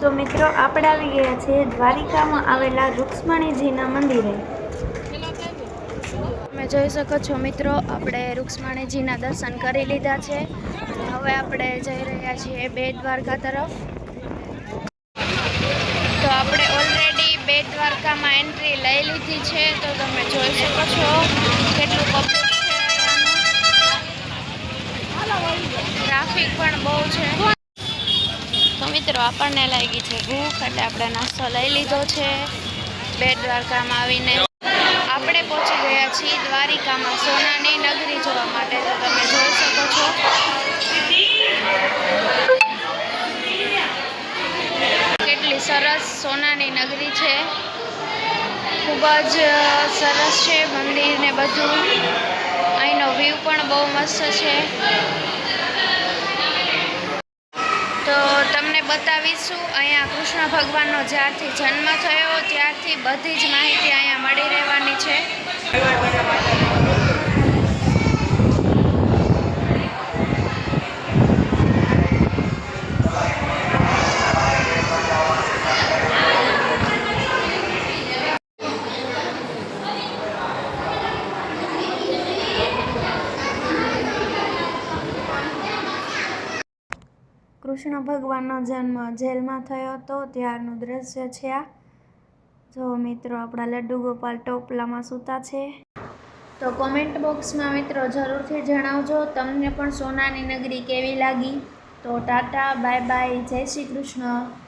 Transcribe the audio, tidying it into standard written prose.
તો મિત્રો આપણે આવી ગયા છીએ દ્વારિકામાં આવેલા રૂક્ષ્મણીજીના મંદિરે। તમે જોઈ શકો છો મિત્રો, આપણે રૂક્ષ્મણીજીના દર્શન કરી લીધા છે। હવે આપણે જઈ રહ્યા છીએ બેટ દ્વારકા તરફ। તો આપણે ઓલરેડી બેટ દ્વારકામાં એન્ટ્રી લઈ લીધી છે। તો તમે જોઈ શકો છો કેટલું પબ્લિક છે, ટ્રાફિક પણ બહુ છે। તો મિત્રો આપણને લાગી છે ભૂખ, એટલે આપણે નાસ્તો લઈ લીધો છે। બેટ દ્વારકામાં આવીને આપણે પહોંચી ગયા છીએ દ્વારિકામાં સોનાની નગરી જોવા માટે। તો તમે જોઈ શકો છો કેટલી સરસ સોનાની નગરી છે, ખૂબ જ સરસ છે મંદિર ને બધું। અહીંનો વ્યૂ પણ બહુ મસ્ત છે। તો તમને બતાવીશું અહીંયા કૃષ્ણ ભગવાનનો જ્યારથી જન્મ થયો ત્યારથી બધી જ માહિતી અહીંયા મળી રહેવાની છે। કૃષ્ણ ભગવાનનો જન્મ જેલમાં થયો હતો ત્યારનું દ્રશ્ય છે આ। જો મિત્રો, આપણા લડ્ડુ ગોપાલ ટોપલામાં સૂતા છે। તો કોમેન્ટ બોક્સમાં મિત્રો જરૂરથી જણાવજો તમને પણ સોનાની નગરી કેવી લાગી। તો ટાટા, બાય બાય, જય શ્રી કૃષ્ણ।